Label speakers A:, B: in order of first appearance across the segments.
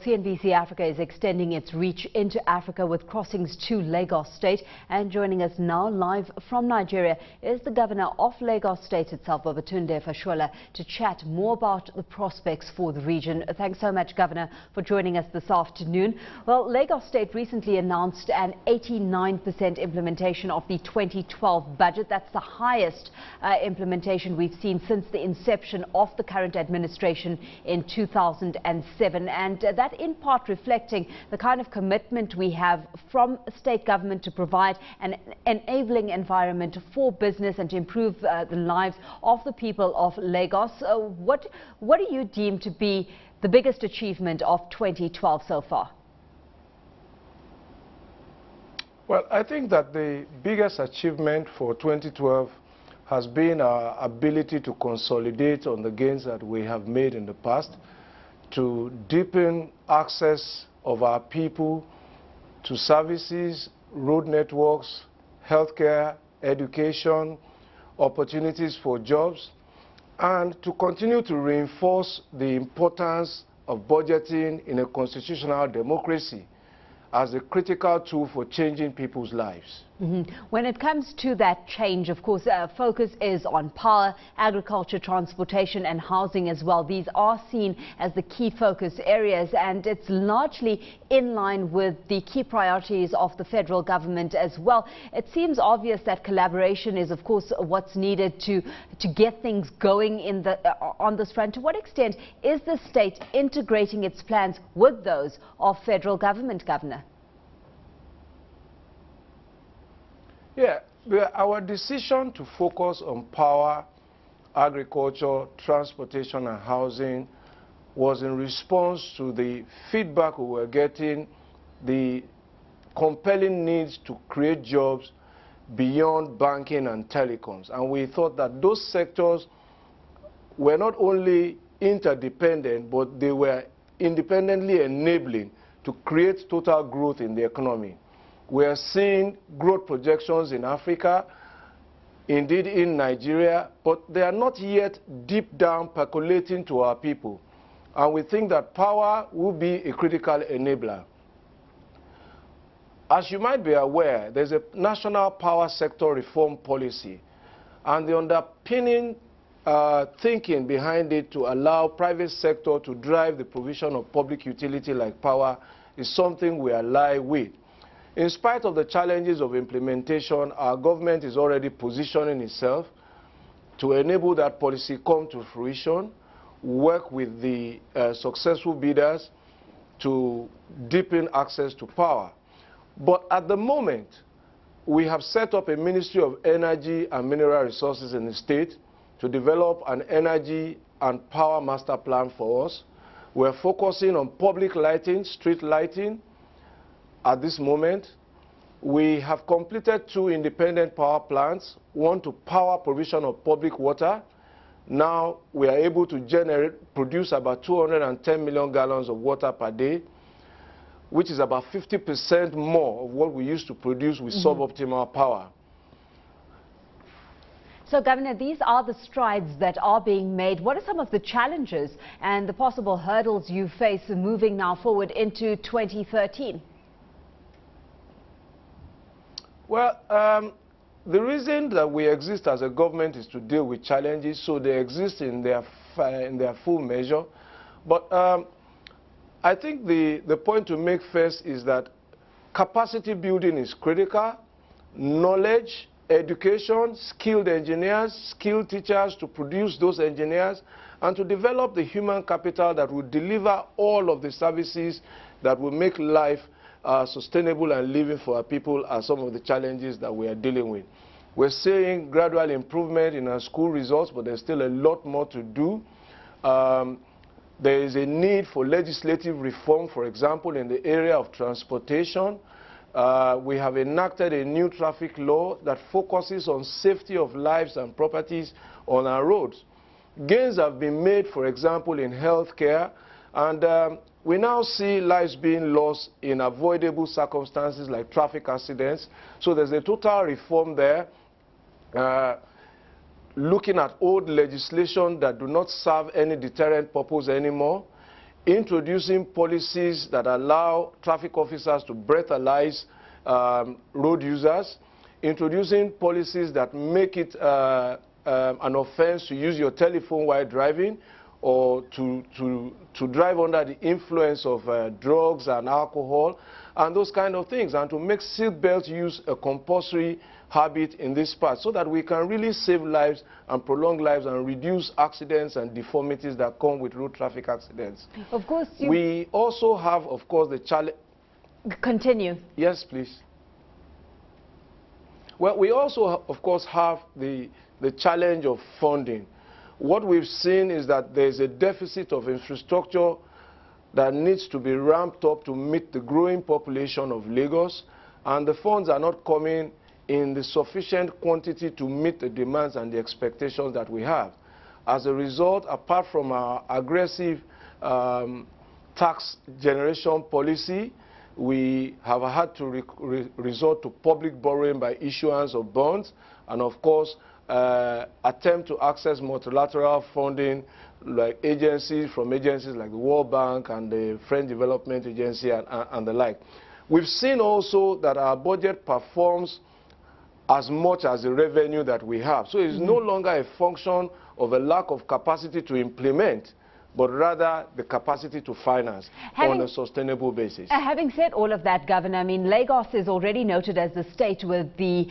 A: CNBC Africa is extending its reach into Africa with crossings to Lagos State. And joining us now live from Nigeria is the governor of Lagos State itself, Babatunde Fashola, to chat more about the prospects for the region. Thanks so much, Governor, for joining us this afternoon. Well, Lagos State recently announced an 89% implementation of the 2012 budget. That's the highest implementation we've seen since the inception of the current administration in 2007. And that in part reflecting the kind of commitment we have from state government to provide an enabling environment for business and to improve the lives of the people of Lagos. What do you deem to be the biggest achievement of 2012 so far?
B: Well, I think that the biggest achievement for 2012 has been our ability to consolidate on the gains that we have made in the past, to deepen access of our people to services, road networks, healthcare, education, opportunities for jobs, and to continue to reinforce the importance of budgeting in a constitutional democracy as a critical tool for changing people's lives. When
A: it comes to that change, of course, focus is on power, agriculture, transportation and housing as well. These are seen as the key focus areas, and it's largely in line with the key priorities of the federal government as well. It seems obvious that collaboration is, of course, what's needed to get things going in on this front. To what extent is the state integrating its plans with those of federal government, Governor?
B: Yeah, our decision to focus on power, agriculture, transportation and housing was in response to the feedback we were getting, the compelling needs to create jobs beyond banking and telecoms. And we thought that those sectors were not only interdependent, but they were independently enabling to create total growth in the economy. We are seeing growth projections in Africa, indeed in Nigeria, but they are not yet deep down percolating to our people. And we think that power will be a critical enabler. As you might be aware, there's a national power sector reform policy, and the underpinning thinking behind it to allow private sector to drive the provision of public utility like power is something we ally with. In spite of the challenges of implementation, our government is already positioning itself to enable that policy come to fruition, work with the successful bidders to deepen access to power. But at the moment, we have set up a Ministry of Energy and Mineral Resources in the state to develop an energy and power master plan for us. We're focusing on public lighting, street lighting. At this moment, we have completed 2 independent power plants, one to power provision of public water. Now we are able to produce about 210 million gallons of water per day, which is about 50% more of what we used to produce with suboptimal power.
A: So, Governor, these are the strides that are being made. What are some of the challenges and the possible hurdles you face moving now forward into 2013?
B: Well, the reason that we exist as a government is to deal with challenges, so they exist in their full measure. But I think the point to make first is that capacity building is critical. Knowledge, education, skilled engineers, skilled teachers to produce those engineers, and to develop the human capital that will deliver all of the services that will make life sustainable and living for our people are some of the challenges that we are dealing with. We're seeing gradual improvement in our school results, but there's still a lot more to do. There is a need for legislative reform, for example, in the area of transportation. We have enacted a new traffic law that focuses on safety of lives and properties on our roads. Gains have been made, for example, in healthcare, and we now see lives being lost in avoidable circumstances like traffic accidents. So there's a total reform there, looking at old legislation that do not serve any deterrent purpose anymore. introducing policies that allow traffic officers to breathalyze road users, introducing policies that make it an offense to use your telephone while driving, or to drive under the influence of drugs and alcohol, and those kind of things, and to make seatbelt use a compulsory habit in this part, so that we can really save lives and prolong lives and reduce accidents and deformities that come with road traffic accidents.
A: Of course,
B: we also have, of course, the challenge.
A: Continue.
B: Yes, please. Well, we also, of course, have the challenge of funding. What we've seen is that there's a deficit of infrastructure that needs to be ramped up to meet the growing population of Lagos, and the funds are not coming in the sufficient quantity to meet the demands and the expectations that we have. As a result, apart from our aggressive tax generation policy, we have had to resort to public borrowing by issuance of bonds, and of course attempt to access multilateral funding like from agencies like the World Bank and the French Development Agency and the like. We've seen also that our budget performs as much as the revenue that we have. So it's no longer a function of a lack of capacity to implement, but rather the capacity to finance on a sustainable basis.
A: Having said all of that, Governor, I mean, Lagos is already noted as the state with the,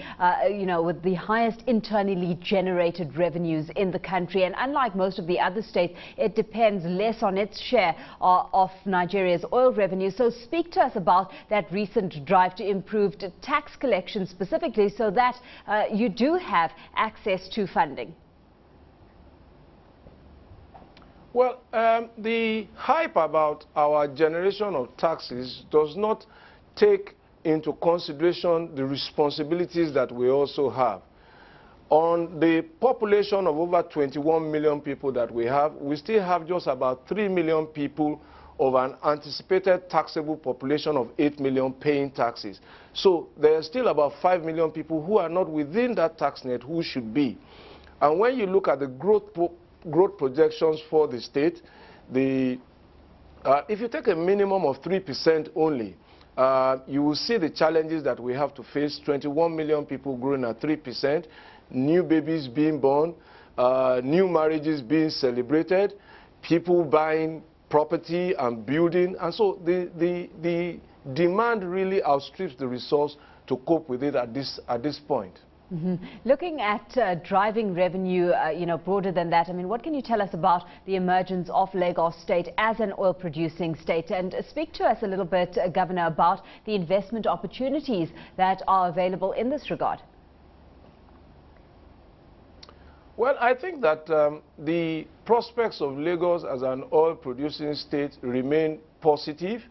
A: with the highest internally generated revenues in the country. And unlike most of the other states, it depends less on its share of Nigeria's oil revenue. So speak to us about that recent drive to improve tax collection specifically, so that you do have access to funding.
B: Well, the hype about our generation of taxes does not take into consideration the responsibilities that we also have. On the population of over 21 million people that we have, we still have just about 3 million people of an anticipated taxable population of 8 million paying taxes. So there are still about 5 million people who are not within that tax net who should be. And when you look at the growth projections for the state, if you take a minimum of 3% only, you will see the challenges that we have to face. 21 million people growing at 3%, new babies being born, new marriages being celebrated, people buying property and building, and so the demand really outstrips the resource to cope with it at this point.
A: Looking at driving revenue, broader than that, I mean, what can you tell us about the emergence of Lagos State as an oil-producing state? And speak to us a little bit, Governor, about the investment opportunities that are available in this regard.
B: Well, I think that the prospects of Lagos as an oil-producing state remain positive.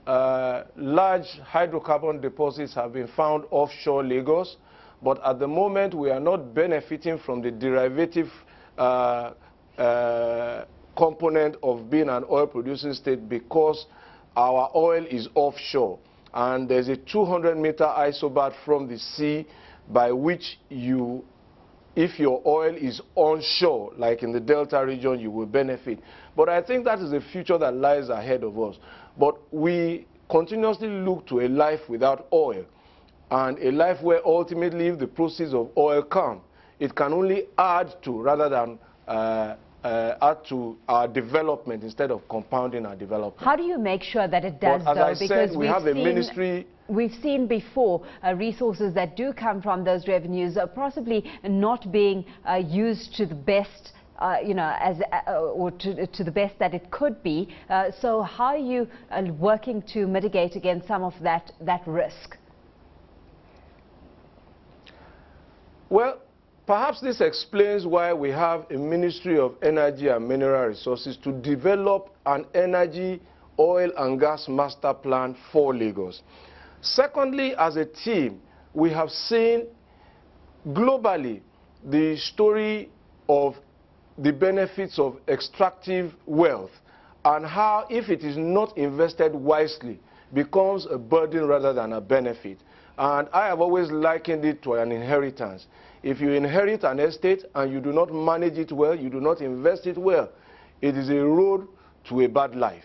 B: Large hydrocarbon deposits have been found offshore Lagos, but at the moment we are not benefiting from the derivative component of being an oil-producing state, because our oil is offshore, and there's a 200-meter isobar from the sea by which if your oil is onshore, like in the Delta region, you will benefit. But I think that is the future that lies ahead of us. But we continuously look to a life without oil, and a life where ultimately, if the proceeds of oil come, it can only add to, rather than add to our development instead of compounding our development.
A: How do you make sure that it does,
B: though? As I said, we have a ministry.
A: We've seen before resources that do come from those revenues are possibly not being used to the best, or to the best that it could be. So how are you working to mitigate against some of that risk?
B: Well, perhaps this explains why we have a Ministry of Energy and Mineral Resources to develop an energy, oil and gas master plan for Lagos. Secondly, as a team, we have seen globally the story of the benefits of extractive wealth, and how, if it is not invested wisely, becomes a burden rather than a benefit. And I have always likened it to an inheritance. If you inherit an estate and you do not manage it well, you do not invest it well, it is a road to a bad life.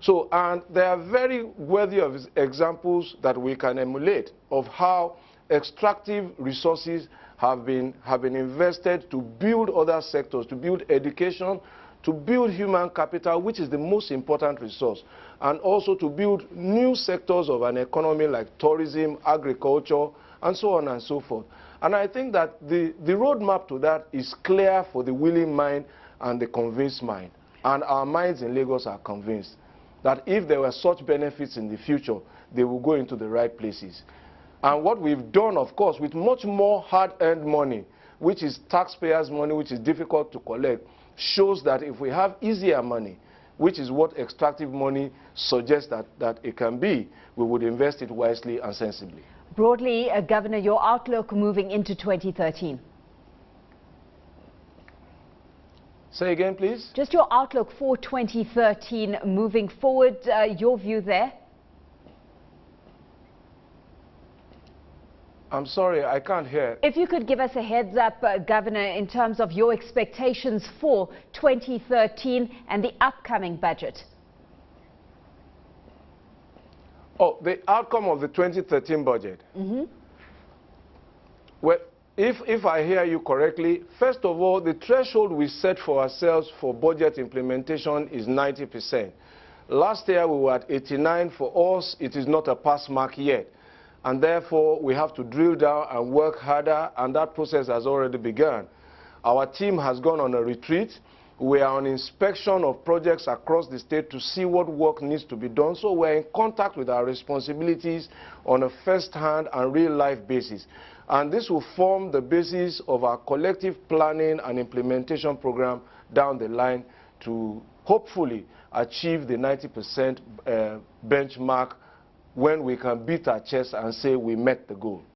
B: So, and there are very worthy of examples that we can emulate of how extractive resources have been invested to build other sectors, to build education, to build human capital, which is the most important resource, and also to build new sectors of an economy like tourism, agriculture, and so on and so forth. And I think that the roadmap to that is clear for the willing mind and the convinced mind. And our minds in Lagos are convinced that if there were such benefits in the future, they will go into the right places. And what we've done, of course, with much more hard-earned money, which is taxpayers' money, which is difficult to collect, shows that if we have easier money, which is what extractive money suggests that it can be, we would invest it wisely and sensibly.
A: Broadly, Governor, your outlook moving into 2013?
B: Say again, please.
A: Just your outlook for 2013 moving forward, your view there?
B: I'm sorry, I can't hear.
A: If you could give us a heads up, Governor, in terms of your expectations for 2013 and the upcoming budget.
B: Oh, the outcome of the 2013 budget. Well, if I hear you correctly, first of all, the threshold we set for ourselves for budget implementation is 90%. Last year we were at 89. For us, it is not a pass mark yet. And therefore, we have to drill down and work harder, and that process has already begun. Our team has gone on a retreat. We are on inspection of projects across the state to see what work needs to be done. So we're in contact with our responsibilities on a first-hand and real-life basis. And this will form the basis of our collective planning and implementation program down the line to hopefully achieve the 90% benchmark when we can beat our chest and say we met the goal.